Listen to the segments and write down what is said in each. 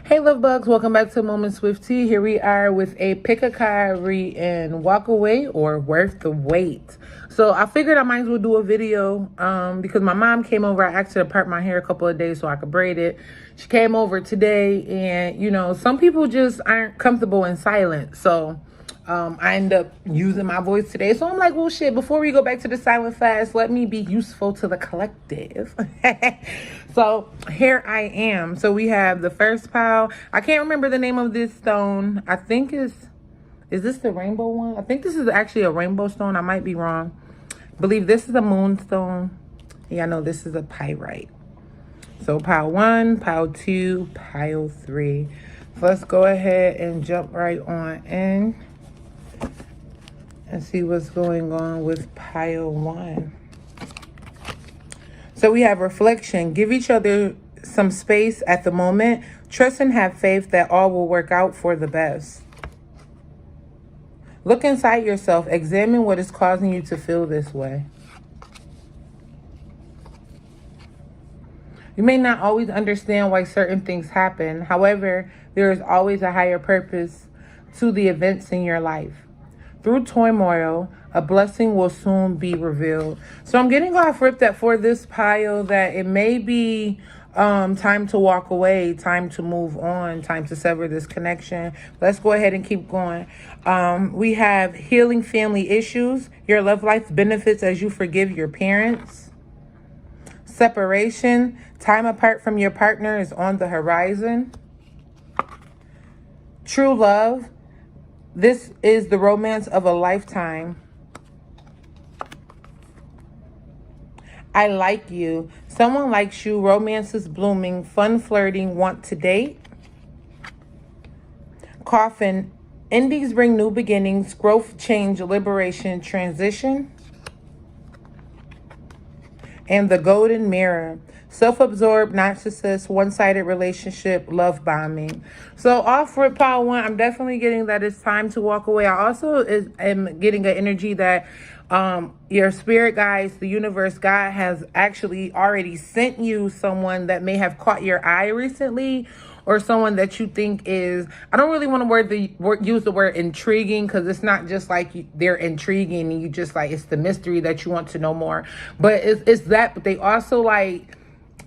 Hey love bugs, welcome back to Moments with Tea. Here we are with a pick a card, read, and walk away or worth the wait. So I figured I might as well do a video because my mom came over. I asked her to part my hair a couple of days so I could braid it. She came over today, and you know, some people just aren't comfortable in silence. So I end up using my voice today. So I'm like, well, shit, before we go back to the silent fast, let me be useful to the collective. So here I am. So we have the first pile. I can't remember the name of this stone. I think is this the rainbow one? I think this is actually a rainbow stone. I might be wrong. I believe this is a moonstone. Yeah, I know this is a pyrite. So pile 1, pile 2, pile 3. So let's go ahead and jump right on in and see what's going on with pile 1. So we have reflection. Give each other some space at the moment. Trust and have faith that all will work out for the best. Look inside yourself. Examine what is causing you to feel this way. You may not always understand why certain things happen. However, there is always a higher purpose to the events in your life. Through turmoil, a blessing will soon be revealed. So I'm getting off rip that for this pile that it may be time to walk away, time to move on, time to sever this connection. Let's go ahead and keep going. We have healing family issues. Your love life benefits as you forgive your parents. Separation, time apart from your partner is on the horizon. True love. This is the romance of a lifetime. I like you. Someone likes you. Romance is blooming. Fun flirting. Want to date. Coffin. Endings bring new beginnings. Growth, change, liberation, transition. And the golden mirror. Self-absorbed, narcissist, one-sided relationship, love bombing. So off rip pile 1, I'm definitely getting that it's time to walk away. I also am getting an energy that your spirit guides, the universe, God has actually already sent you someone that may have caught your eye recently, or someone that you think is, I don't really want to use the word intriguing, because it's not just like they're intriguing and you just like, it's the mystery that you want to know more. But it's that, but they also like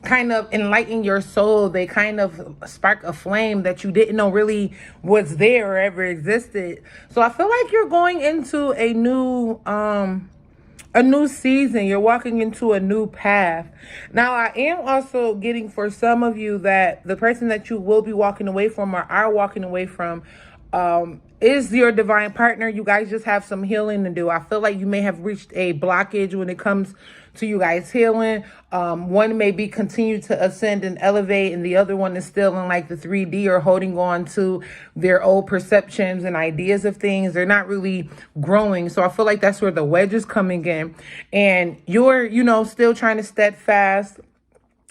kind of enlighten your soul. They kind of spark a flame that you didn't know really was there or ever existed. So I feel like you're going into a new season. You're walking into a new path. Now, I am also getting for some of you that the person that you will be walking away from or are walking away from is your divine partner. You guys just have some healing to do. I feel like you may have reached a blockage when it comes to you guys healing. One may be continue to ascend and elevate, and the other one is still in like the 3D or holding on to their old perceptions and ideas of things. They're not really growing. So I feel like that's where the wedge is coming in, and you're, you know, still trying to steadfast,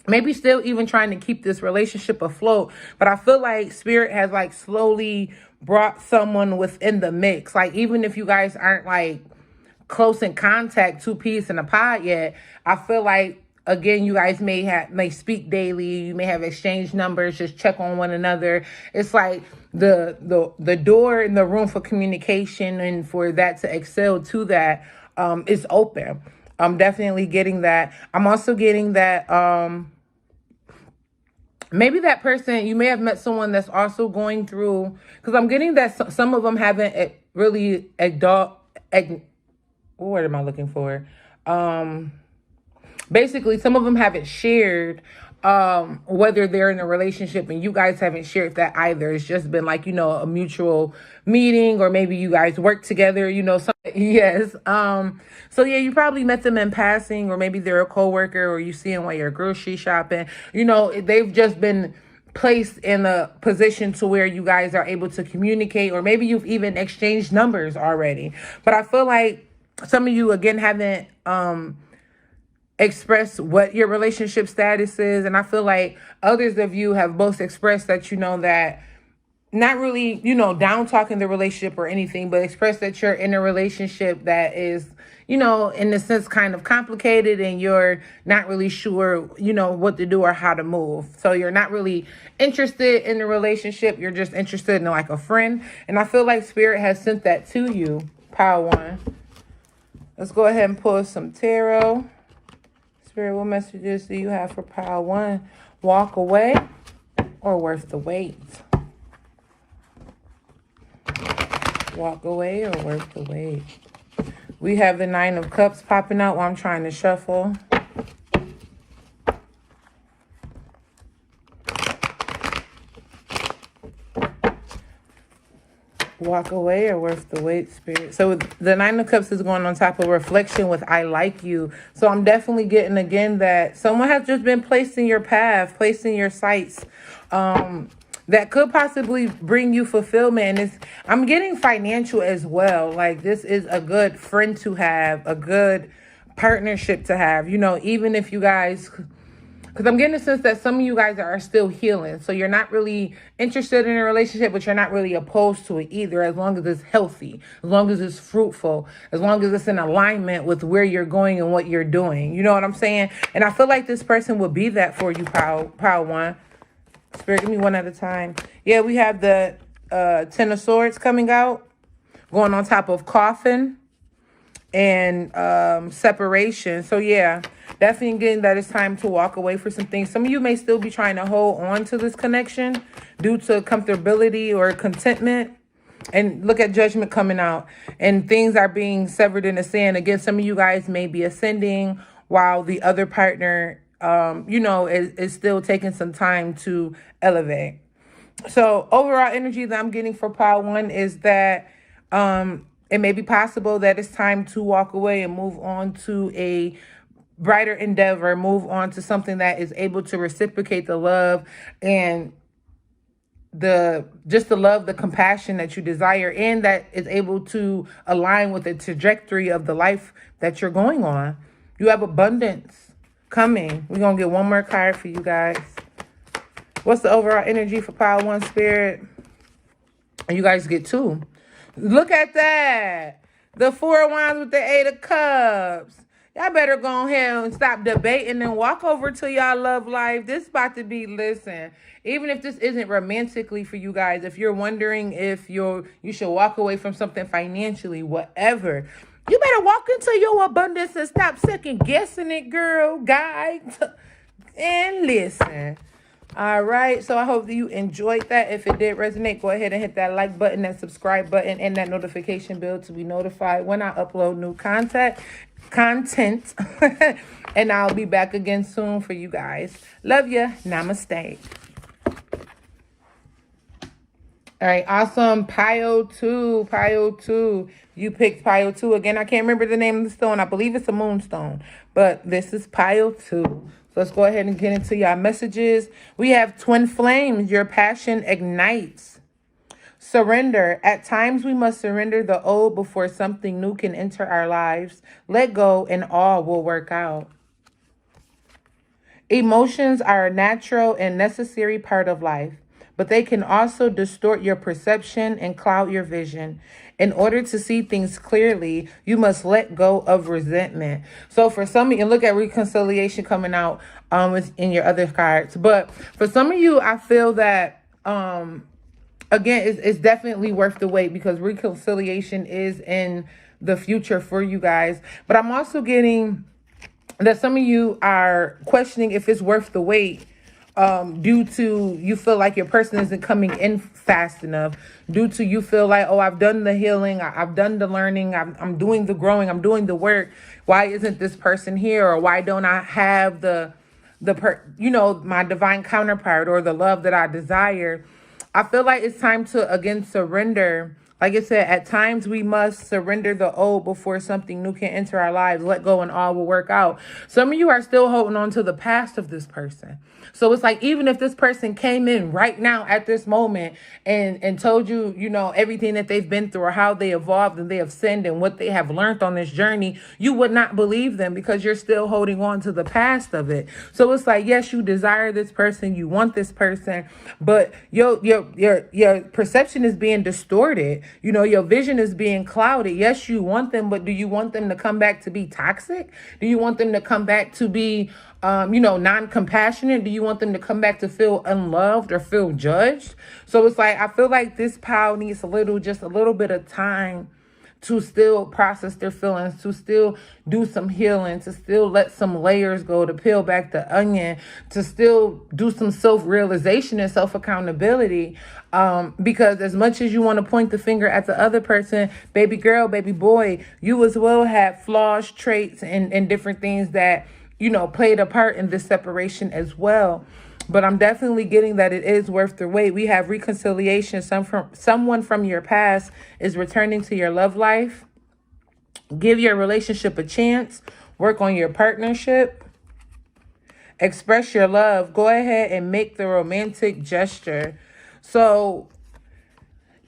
maybe still even trying to keep this relationship afloat. But I feel like spirit has like slowly brought someone within the mix. Like, even if you guys aren't like close in contact, two peas in a pod yet, I feel like, again, you guys may speak daily. You may have exchanged numbers, just check on one another. It's like the door in the room for communication and for that to excel to that is open. I'm definitely getting that. I'm also getting that maybe that person, you may have met someone that's also going through, because I'm getting that some of them haven't really what word am I looking for? Basically, some of them haven't shared whether they're in a relationship, and you guys haven't shared that either. It's just been like, you know, a mutual meeting, or maybe you guys work together, you know, yes. So yeah, you probably met them in passing, or maybe they're a coworker, or you see them while you're grocery shopping. You know, they've just been placed in a position to where you guys are able to communicate, or maybe you've even exchanged numbers already. But I feel like some of you, again, haven't expressed what your relationship status is. And I feel like others of you have both expressed that, you know, that not really, you know, down talking the relationship or anything, but express that you're in a relationship that is, you know, in a sense kind of complicated, and you're not really sure, you know, what to do or how to move. So you're not really interested in the relationship. You're just interested in like a friend. And I feel like Spirit has sent that to you, Power One. Let's go ahead and pull some tarot. Spirit, what messages do you have for Power One? Walk away or worth the wait? Walk away or worth the wait? We have the Nine of Cups popping out while I'm trying to shuffle. Walk away or worth the wait, Spirit. So the Nine of Cups is going on top of reflection with I like you. So I'm definitely getting again that someone has just been placed in your path, placed in your sights. That could possibly bring you fulfillment. And I'm getting financial as well. Like this is a good friend to have, a good partnership to have. You know, even if you guys, because I'm getting a sense that some of you guys are still healing. So you're not really interested in a relationship, but you're not really opposed to it either, as long as it's healthy, as long as it's fruitful, as long as it's in alignment with where you're going and what you're doing. You know what I'm saying? And I feel like this person will be that for you, Power One. Spirit, give me one at a time. Yeah, we have the Ten of Swords coming out, going on top of coffin and separation. So yeah, definitely getting that it's time to walk away for some things. Some of you may still be trying to hold on to this connection due to comfortability or contentment. And look at Judgment coming out, and things are being severed in the sand. Again, some of you guys may be ascending while the other partner you know, is still taking some time to elevate. So overall energy that I'm getting for Power One is that it may be possible that it's time to walk away and move on to a brighter endeavor, move on to something that is able to reciprocate the love and the love, the compassion that you desire, and that is able to align with the trajectory of the life that you're going on. You have abundance coming. We're going to get one more card for you guys. What's the overall energy for Power One, Spirit? And you guys get two. Look at that. The Four of Wands with the Eight of Cups. Y'all better go ahead and stop debating and walk over to y'all love life. This about to be, listen, even if this isn't romantically for you guys, if you're wondering if you should walk away from something financially, whatever, you better walk into your abundance and stop second guessing it, girl, guy. And listen. All right. So I hope that you enjoyed that. If it did resonate, go ahead and hit that like button, that subscribe button, and that notification bell to be notified when I upload new content. And I'll be back again soon for you guys. Love ya. Namaste. All right, awesome. Pile 2. You picked Pile 2. Again, I can't remember the name of the stone. I believe it's a moonstone, but this is Pile 2. So let's go ahead and get into y'all messages. We have Twin Flames. Your passion ignites. Surrender. At times, we must surrender the old before something new can enter our lives. Let go and all will work out. Emotions are a natural and necessary part of life, but they can also distort your perception and cloud your vision. In order to see things clearly, you must let go of resentment. So for some of you, look at reconciliation coming out in your other cards. But for some of you, I feel that, again, it's definitely worth the wait, because reconciliation is in the future for you guys. But I'm also getting that some of you are questioning if it's worth the wait. Due to you feel like your person isn't coming in fast enough, due to you feel like, oh, I've done the healing, I've done the learning, I'm doing the growing, I'm doing the work. Why isn't this person here? Or why don't I have my divine counterpart or the love that I desire? I feel like it's time to again surrender Like I said, at times we must surrender the old before something new can enter our lives. Let go and all will work out. Some of you are still holding on to the past of this person. So it's like, even if this person came in right now at this moment and told you, you know, everything that they've been through or how they evolved and they have sinned and what they have learned on this journey, you would not believe them because you're still holding on to the past of it. So it's like, yes, you desire this person, you want this person, but your perception is being distorted. You know, your vision is being clouded. Yes, you want them, but do you want them to come back to be toxic? Do you want them to come back to be non-compassionate? Do you want them to come back to feel unloved or feel judged? So it's like, I feel like this pile needs just a little bit of time to still process their feelings, to still do some healing, to still let some layers go, to peel back the onion, to still do some self-realization and self-accountability. Because as much as you want to point the finger at the other person, baby girl, baby boy, you as well have flaws, traits, and different things that, you know, played a part in this separation as well. But I'm definitely getting that it is worth the wait. We have reconciliation. Someone from your past is returning to your love life. Give your relationship a chance. Work on your partnership. Express your love. Go ahead and make the romantic gesture. So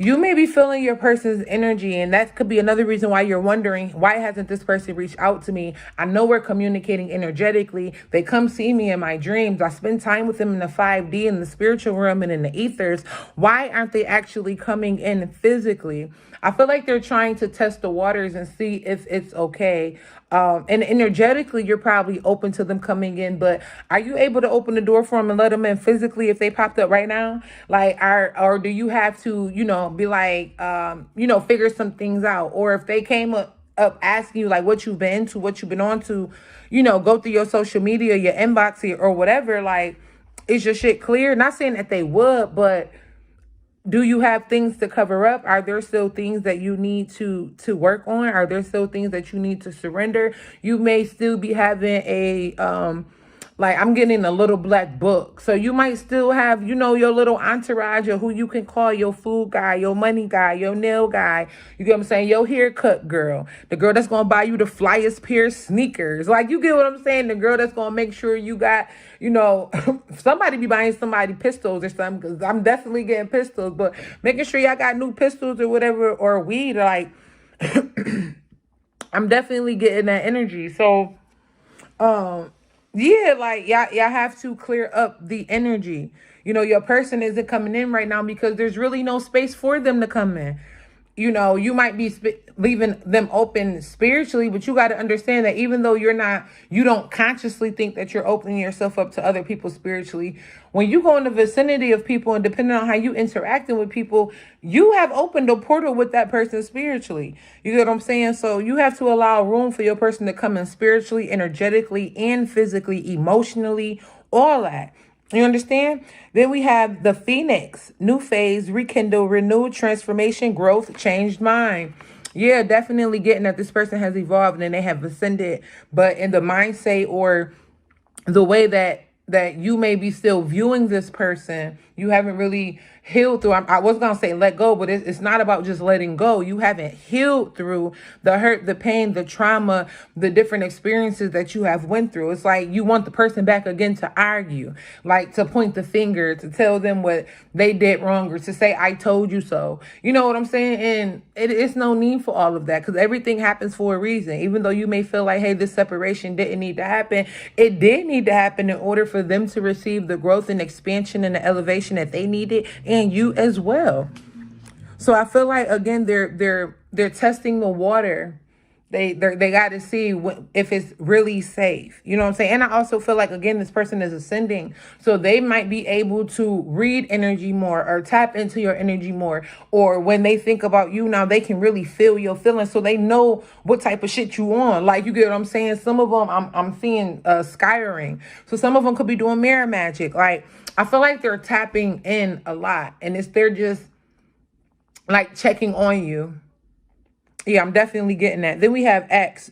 you may be feeling your person's energy, and that could be another reason why you're wondering, why hasn't this person reached out to me? I know we're communicating energetically. They come see me in my dreams. I spend time with them in the 5D, in the spiritual realm, and in the ethers. Why aren't they actually coming in physically? I feel like they're trying to test the waters and see if it's okay. And energetically, you're probably open to them coming in, but are you able to open the door for them and let them in physically if they popped up right now? Like, or do you have to, you know, be like, figure some things out? Or if they came up asking you like what you've been into, what you've been on to, you know, go through your social media, your inbox or whatever, like, is your shit clear? Not saying that they would, but do you have things to cover up? Are there still things that you need to work on? Are there still things that you need to surrender? You may still be having I'm getting a little black book. So you might still have, you know, your little entourage or who you can call your food guy, your money guy, your nail guy. You get what I'm saying? Your haircut girl. The girl that's going to buy you the flyest pair of sneakers. Like, you get what I'm saying? The girl that's going to make sure you got, you know, somebody be buying somebody pistols or something, because I'm definitely getting pistols, but making sure y'all got new pistols or whatever, or weed, like, I'm definitely getting that energy. So, yeah, like y'all have to clear up the energy. You know, your person isn't coming in right now because there's really no space for them to come in. You know, you might be leaving them open spiritually, but you got to understand that even though you don't consciously think that you're opening yourself up to other people spiritually, when you go in the vicinity of people and depending on how you interacting with people, you have opened a portal with that person spiritually. You get what I'm saying? So you have to allow room for your person to come in spiritually, energetically, and physically, emotionally, all that. You understand? Then we have the Phoenix, new phase, rekindle, renewed, transformation, growth, changed mind. Yeah, definitely getting that this person has evolved and they have ascended, but in the mindset or the way that you may be still viewing this person, you haven't really healed through. I was going to say let go, but it's not about just letting go. You haven't healed through the hurt, the pain, the trauma, the different experiences that you have went through. It's like you want the person back again to argue, like to point the finger, to tell them what they did wrong, or to say, I told you so. You know what I'm saying? And it's no need for all of that, because everything happens for a reason. Even though you may feel like, hey, this separation didn't need to happen, it did need to happen in order for them to receive the growth and expansion and the elevation that they needed, and you as well. So I feel like, again, they're testing the water. They got to see if it's really safe. You know what I'm saying? And I also feel like, again, this person is ascending. So they might be able to read energy more or tap into your energy more. Or when they think about you now, they can really feel your feelings. So they know what type of shit you on. Like, you get what I'm saying? Some of them I'm seeing skyring. So some of them could be doing mirror magic. Like, I feel like they're tapping in a lot. And they're just like checking on you. Yeah, I'm definitely getting that. Then we have acts.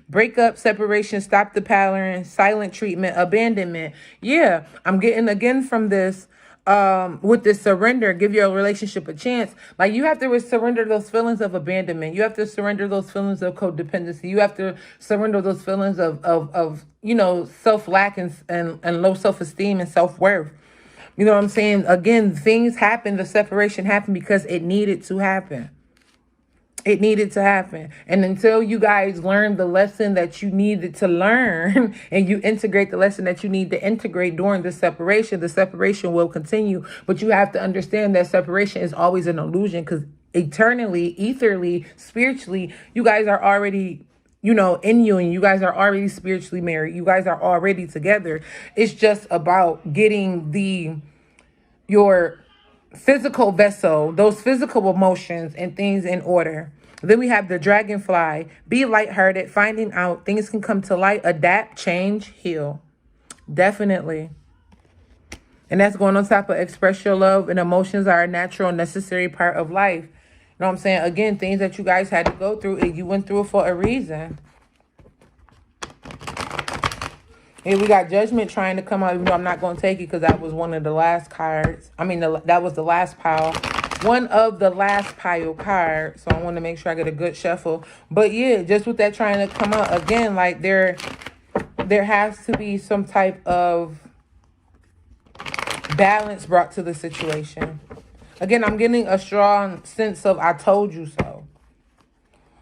Breakup, separation, stop the pattern, silent treatment, abandonment. Yeah, I'm getting again from this. with this surrender, give your relationship a chance. Like, you have to surrender those feelings of abandonment. You have to surrender those feelings of codependency. You have to surrender those feelings of you know, self-lack and low self-esteem and self-worth. You know what I'm saying? Again, things happen, the separation happened because it needed to happen. It needed to happen. And until you guys learn the lesson that you needed to learn and you integrate the lesson that you need to integrate during the separation will continue. But you have to understand that separation is always an illusion, because eternally, etherly, spiritually, you guys are already, you know, in union. You guys are already spiritually married. You guys are already together. It's just about getting your physical vessel, those physical emotions and things in order. Then we have the dragonfly. Be lighthearted, finding out things can come to light, adapt, change, heal. Definitely. And that's going on top of express your love, and emotions are a natural, necessary part of life. You know what I'm saying? Again, things that you guys had to go through, and you went through it for a reason. Here we got Judgment trying to come out, even though I'm not going to take it because that was one of the last cards. I mean, that was the last pile. One of the last pile cards. So I want to make sure I get a good shuffle. But yeah, just with that trying to come out, again, like there has to be some type of balance brought to the situation. Again, I'm getting a strong sense of I told you so.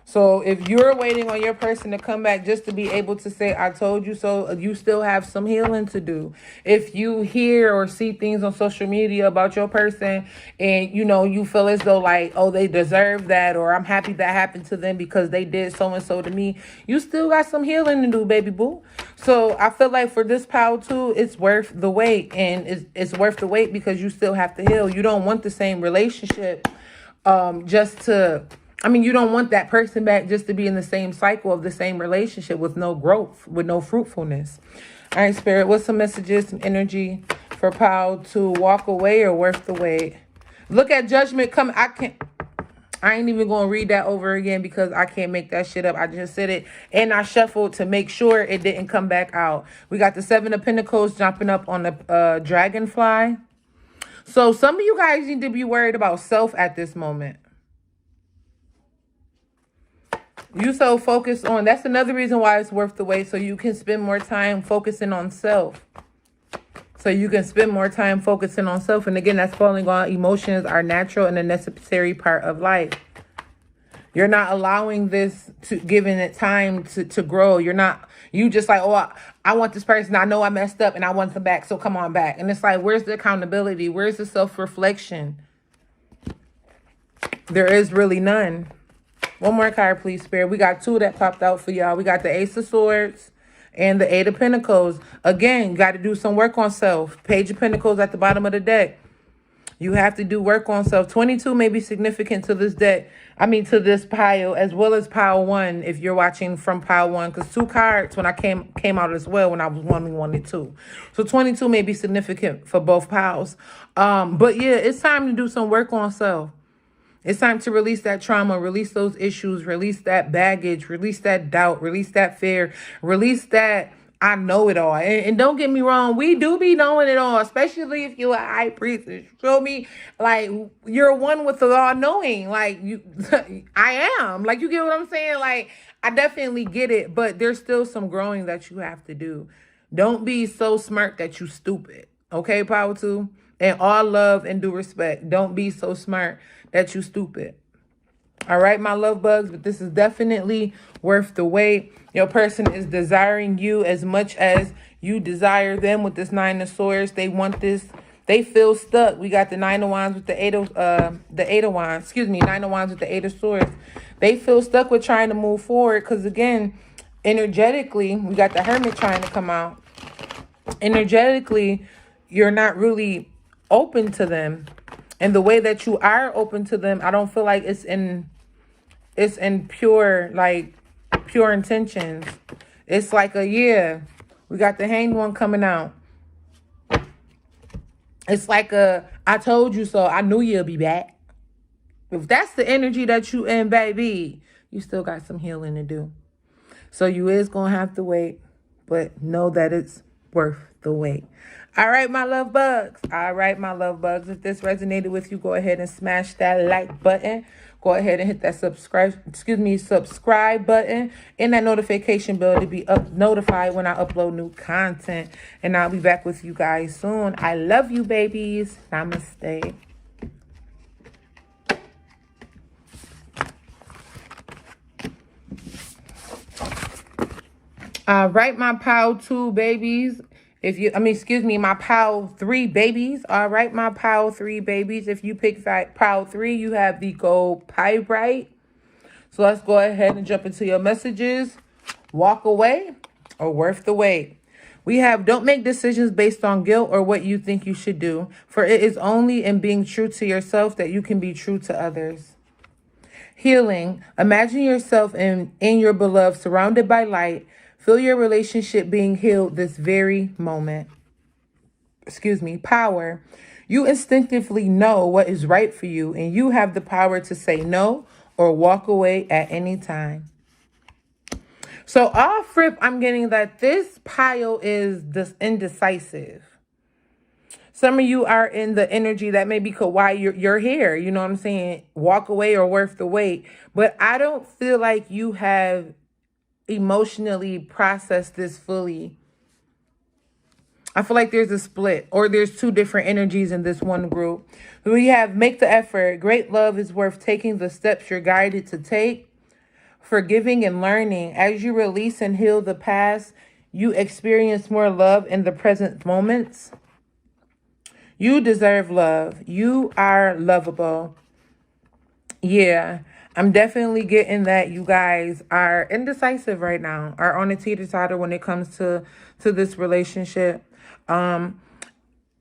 So if you're waiting on your person to come back just to be able to say, I told you so, you still have some healing to do. If you hear or see things on social media about your person and, you know, you feel as though like, oh, they deserve that, or I'm happy that happened to them because they did so-and-so to me, you still got some healing to do, baby boo. So I feel like for this pile too, it's worth the wait. And it's worth the wait because you still have to heal. You don't want the same relationship you don't want that person back just to be in the same cycle of the same relationship with no growth, with no fruitfulness. All right, Spirit, what's some messages, some energy for Pal to walk away or worth the wait? Look at Judgment come. I ain't even going to read that over again because I can't make that shit up. I just said it and I shuffled to make sure it didn't come back out. We got the Seven of Pentacles jumping up on the dragonfly. So some of you guys need to be worried about self at this moment. You so focused on, that's another reason why it's worth the wait, so you can spend more time focusing on self. So you can spend more time focusing on self. And again, that's falling on emotions are natural and a necessary part of life. You're not allowing this to, giving it time to grow. You just like, oh, I want this person. I know I messed up and I want them back. So come on back. And it's like, where's the accountability? Where's the self-reflection? There is really none. One more card, please, Spirit. We got two that popped out for y'all. We got the Ace of Swords and the Eight of Pentacles. Again, you got to do some work on self. Page of Pentacles at the bottom of the deck. You have to do work on self. 22 may be significant to this deck. I mean, to this pile, as well as pile one, if you're watching from pile one. Because two cards when I came out as well when I was wanted two. So 22 may be significant for both piles. But yeah, it's time to do some work on self. It's time to release that trauma, release those issues, release that baggage, release that doubt, release that fear, release that I know it all. And don't get me wrong, we do be knowing it all, especially if you're a high priestess. Feel me? Like, you're one with the all-knowing. Like, I am. Like, you get what I'm saying? Like, I definitely get it, but there's still some growing that you have to do. Don't be so smart that you stupid. Okay, power two? And all love and due respect. Don't be so smart that you stupid. All right, my love bugs, but this is definitely worth the wait. Your person is desiring you as much as you desire them with this Nine of Swords. They want this. They feel stuck. We got the Nine of Wands with the Eight of Wands. Excuse me, Nine of Wands with the Eight of Swords. They feel stuck with trying to move forward because, again, energetically, we got the Hermit trying to come out. Energetically, you're not really open to them. And the way that you are open to them, I don't feel like it's in pure intentions. It's like we got the Hanged One coming out. It's like I told you so. I knew you'll be back. If that's the energy that you in, baby, you still got some healing to do. So you is going to have to wait, but know that it's worth the wait. All right, my love bugs. All right, my love bugs. If this resonated with you, go ahead and smash that like button. Go ahead and hit that subscribe button and that notification bell to be notified when I upload new content. And I'll be back with you guys soon. I love you, babies. Namaste. All right, my POW 2 babies. My POW 3 babies. All right, my POW 3 babies. If you pick POW 3, you have the gold pyrite. So let's go ahead and jump into your messages. Walk away or worth the wait. We have don't make decisions based on guilt or what you think you should do, for it is only in being true to yourself that you can be true to others. Healing. Imagine yourself in your beloved, surrounded by light. Feel your relationship being healed this very moment. Power. You instinctively know what is right for you, and you have the power to say no or walk away at any time. So off rip, I'm getting that this pile is indecisive. Some of you are in the energy that maybe why you're here. You know what I'm saying? Walk away or worth the wait. But I don't feel like you have emotionally processed this fully. I feel like there's a split or there's two different energies in this one group. We have make the effort. Great love is worth taking the steps you're guided to take. Forgiving and learning. As you release and heal the past, you experience more love in the present moments. You deserve love. You are lovable. Yeah, I'm definitely getting that you guys are indecisive right now, are on a teeter-totter when it comes to this relationship.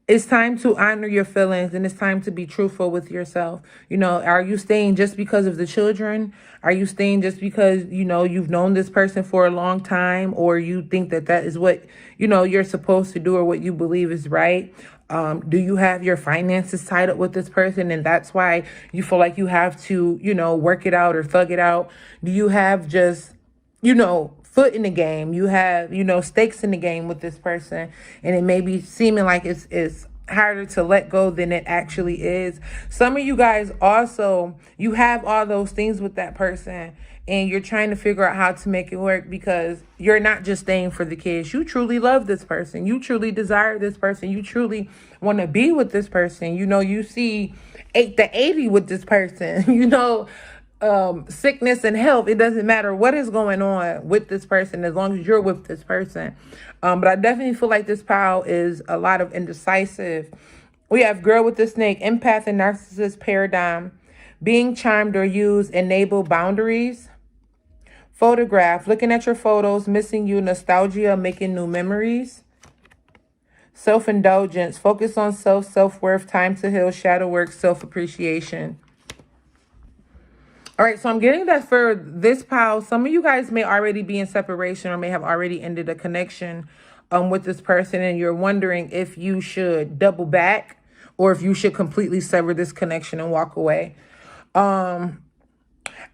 It's time to honor your feelings, and it's time to be truthful with yourself. You know, are you staying just because of the children? Are you staying just because, you know, you've known this person for a long time, or you think that that is what, you know, you're supposed to do or what you believe is right? Do you have your finances tied up with this person, and that's why you feel like you have to, you know, work it out or thug it out? Do you have just, you know, foot in the game? You have, you know, stakes in the game with this person, and it may be seeming like it's harder to let go than it actually is. Some of you guys also, you have all those things with that person, and you're trying to figure out how to make it work because you're not just staying for the kids. You truly love this person. You truly desire this person. You truly want to be with this person. You know, you see 8 to 80 with this person, you know, sickness and health. It doesn't matter what is going on with this person as long as you're with this person. But I definitely feel like this pile is a lot of indecisive. We have girl with the snake, empath and narcissist paradigm. Being charmed or used, enable boundaries. Photograph, looking at your photos, missing you, nostalgia, making new memories. Self-indulgence, focus on self-worth, time to heal, shadow work, self-appreciation. All right, so I'm getting that for this pile, some of you guys may already be in separation or may have already ended a connection with this person, and you're wondering if you should double back or if you should completely sever this connection and walk away.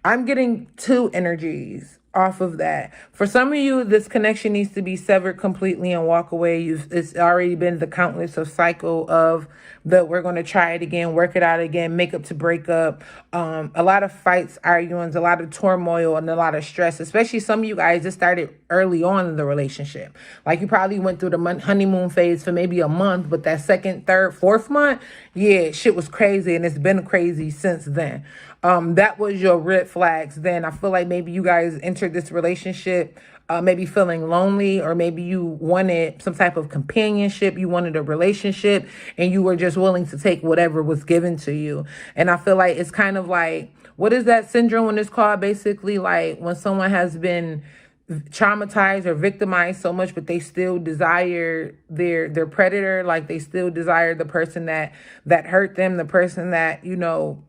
I'm getting two energies off of that. For some of you, this connection needs to be severed completely and walk away. It's already been the countless of cycle of we're going to try it again, work it out again, make up to break up. A lot of fights, arguments, a lot of turmoil, and a lot of stress, especially some of you guys, it started early on in the relationship. Like you probably went through the honeymoon phase for maybe a month, but that second, third, fourth month, yeah, shit was crazy, and it's been crazy since then. That was your red flags. Then I feel like maybe you guys entered this relationship maybe feeling lonely, or maybe you wanted some type of companionship. You wanted a relationship, and you were just willing to take whatever was given to you. And I feel like it's kind of like, what is that syndrome when it's called? Basically, like when someone has been traumatized or victimized so much, but they still desire their predator. Like they still desire the person that hurt them, the person that, you know,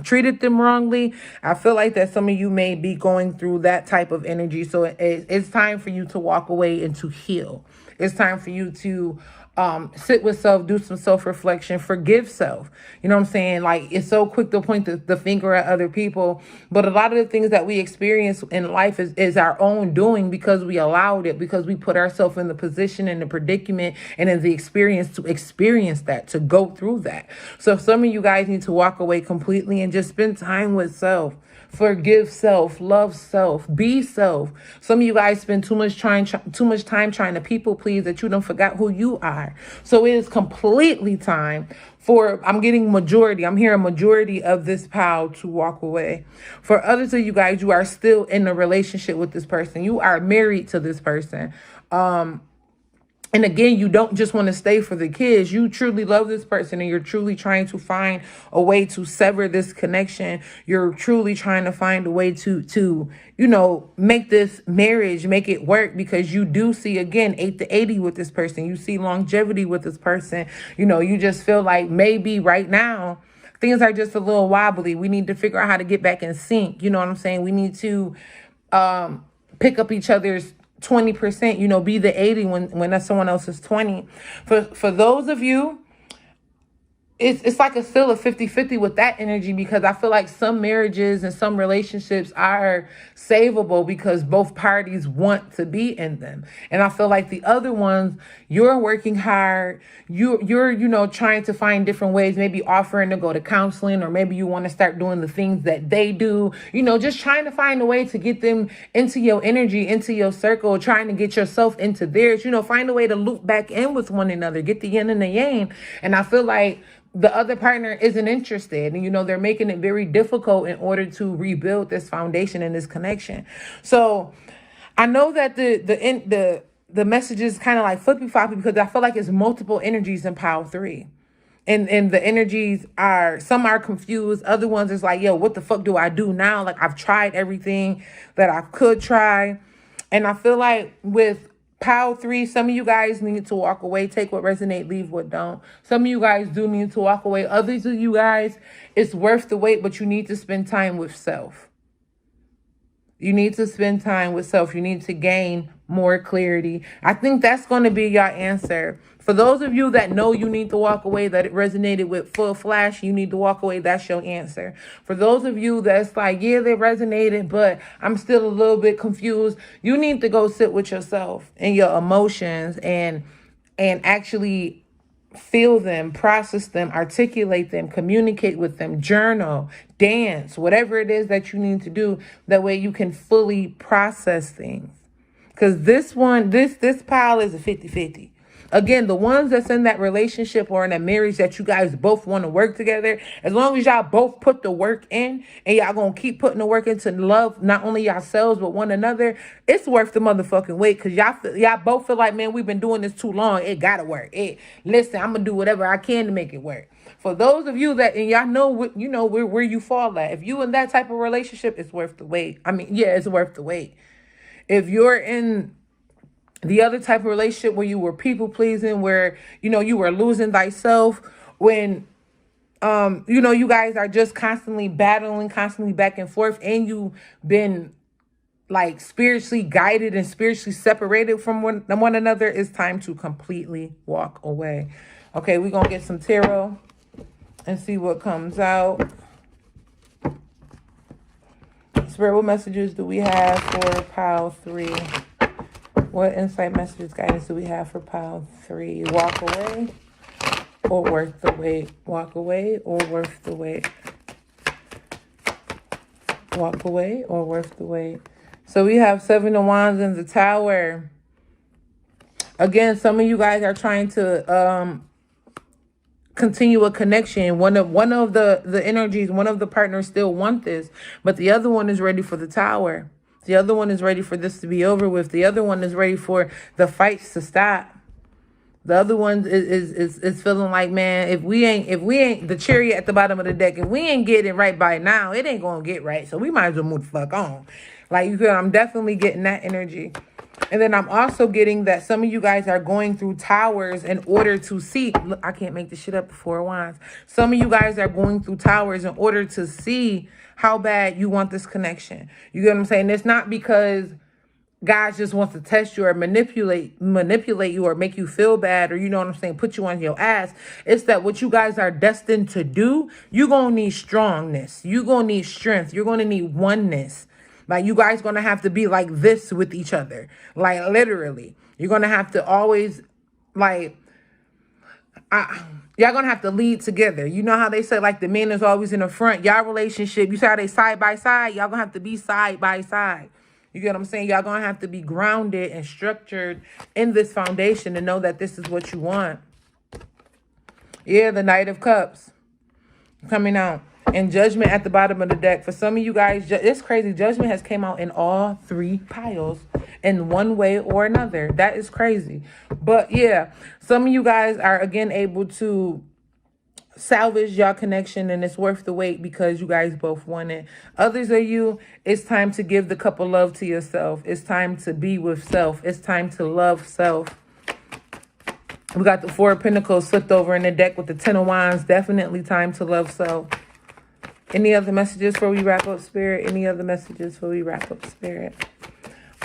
treated them wrongly. I feel like that some of you may be going through that type of energy. So it's time for you to walk away and to heal. It's time for you to sit with self, do some self-reflection, forgive self. You know what I'm saying? Like, it's so quick to point the finger at other people, but a lot of the things that we experience in life is our own doing, because we allowed it, because we put ourselves in the position and the predicament and in the experience to experience that, to go through that. So some of you guys need to walk away completely and just spend time with self. Forgive self, love self, be self. Some of you guys spend too much time trying to people please that you don't forgot who you are. So it is completely time for, I'm hearing majority of this pile to walk away. For others of you guys, you are still in a relationship with this person. You are married to this person. And again, you don't just want to stay for the kids. You truly love this person and you're truly trying to find a way to sever this connection. You're truly trying to find a way to make this marriage, make it work, because you do see, again, 8 to 80 with this person. You see longevity with this person. You just feel like maybe right now things are just a little wobbly. We need to figure out how to get back in sync. You know what I'm saying? We need to pick up each other's 20%, be the 80 when that's someone else's 20. For those of you, it's like still a 50-50 with that energy, because I feel like some marriages and some relationships are savable because both parties want to be in them. And I feel like the other ones, you're working hard. You're trying to find different ways, maybe offering to go to counseling, or maybe you want to start doing the things that they do, just trying to find a way to get them into your energy, into your circle, trying to get yourself into theirs, find a way to loop back in with one another, get the yin and the yang. And I feel like the other partner isn't interested, and they're making it very difficult in order to rebuild this foundation and this connection. So I know that the message is kind of like flippy floppy, because I feel like it's multiple energies in pile 3. And the energies some are confused. Other ones is like, yo, what the fuck do I do now? Like, I've tried everything that I could try. And I feel like with pile 3, some of you guys need to walk away. Take what resonate, leave what don't. Some of you guys do need to walk away. Others of you guys, it's worth the wait, but you need to spend time with self. You need to spend time with self. You need to gain more clarity. I think that's going to be your answer. For those of you that know you need to walk away, that it resonated with full flash, you need to walk away. That's your answer. For those of you that's like, yeah, they resonated, but I'm still a little bit confused, you need to go sit with yourself and your emotions and actually feel them, process them, articulate them, communicate with them, journal, dance, whatever it is that you need to do. That way you can fully process things. Because this pile is a 50-50. Again, the ones that's in that relationship or in a marriage that you guys both want to work together, as long as y'all both put the work in and y'all gonna keep putting the work into love, not only yourselves, but one another, it's worth the motherfucking wait. Because y'all both feel like, man, we've been doing this too long. It gotta work. Listen, I'm gonna do whatever I can to make it work. For those of you that, and y'all know where you fall at. If you in that type of relationship, it's worth the wait. I mean, yeah, it's worth the wait. If you're in the other type of relationship where you were people pleasing, where, you were losing thyself, when, you guys are just constantly battling, constantly back and forth, and you've been like spiritually guided and spiritually separated from one another, it's time to completely walk away. Okay, we're going to get some tarot and see what comes out. Spirit, what messages do we have for pile 3? What insight, messages, guidance do we have for pile 3? Walk away or worth the wait? Walk away or worth the wait? Walk away or worth the wait? So we have 7 of Wands in the Tower. Again, some of you guys are trying to continue a connection. One of the energies, one of the partners still want this, but the other one is ready for the Tower. The other one is ready for this to be over with. The other one is ready for the fights to stop. The other one is feeling like, man, if we ain't the chariot at the bottom of the deck, if we ain't getting right by now, it ain't gonna get right. So we might as well move the fuck on. Like, you feel, I'm definitely getting that energy. And then I'm also getting that some of you guys are going through towers in order to see. Look, I can't make this shit up, the 4 of Wands. Some of you guys are going through towers in order to see how bad you want this connection. You get what I'm saying? It's not because guys just wants to test you or manipulate you or make you feel bad, or you know what I'm saying, put you on your ass. It's that what you guys are destined to do, you're going to need strongness. You're going to need strength. You're going to need oneness. Like, you guys going to have to be like this with each other. Like, literally. You're going to have to always, like, y'all gonna have to lead together. You know how they say, like, the man is always in the front. Y'all relationship, you see how they side by side? Y'all gonna have to be side by side. You get what I'm saying? Y'all gonna have to be grounded and structured in this foundation to know that this is what you want. Yeah, the Knight of Cups coming out. And Judgment at the bottom of the deck. For some of you guys, it's crazy. Judgment has came out in all 3 piles in one way or another. That is crazy. But yeah, some of you guys are again able to salvage y'all connection, and it's worth the wait because you guys both want it. Others of you, it's time to give the cup of love to yourself. It's time to be with self. It's time to love self. We got the 4 of Pentacles flipped over in the deck with the 10 of Wands. Definitely time to love self. Any other messages before we wrap up, Spirit? Any other messages before we wrap up, Spirit?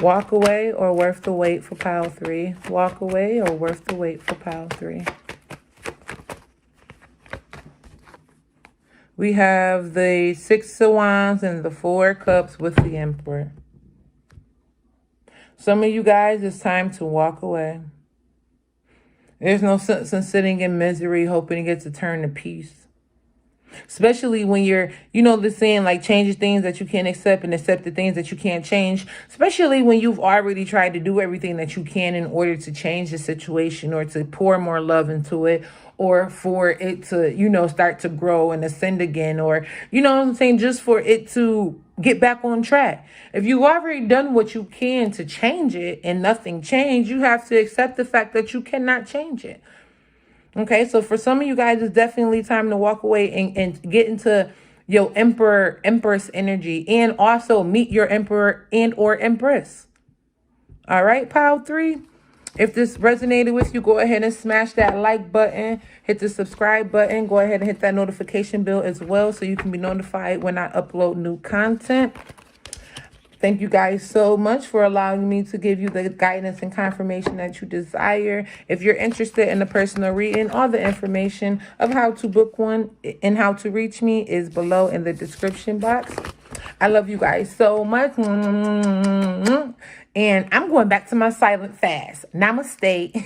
Walk away or worth the wait for pile 3? Walk away or worth the wait for pile 3? We have the 6 of Wands and the 4 Cups with the Emperor. Some of you guys, it's time to walk away. There's no sense in sitting in misery hoping it gets a turn to peace. Especially when you're, you know, the saying, like, change the things that you can't accept and accept the things that you can't change. Especially when you've already tried to do everything that you can in order to change the situation or to pour more love into it, or for it to, you know, start to grow and ascend again, or, you know what I'm saying, just for it to get back on track. If you've already done what you can to change it and nothing changed, you have to accept the fact that you cannot change it. Okay, so for some of you guys, it's definitely time to walk away and get into your Empress energy, and also meet your Emperor and or Empress. All right, pile 3. If this resonated with you, go ahead and smash that like button. Hit the subscribe button. Go ahead and hit that notification bell as well so you can be notified when I upload new content. Thank you guys so much for allowing me to give you the guidance and confirmation that you desire. If you're interested in a personal reading, all the information of how to book one and how to reach me is below in the description box. I love you guys so much. And I'm going back to my silent fast. Namaste.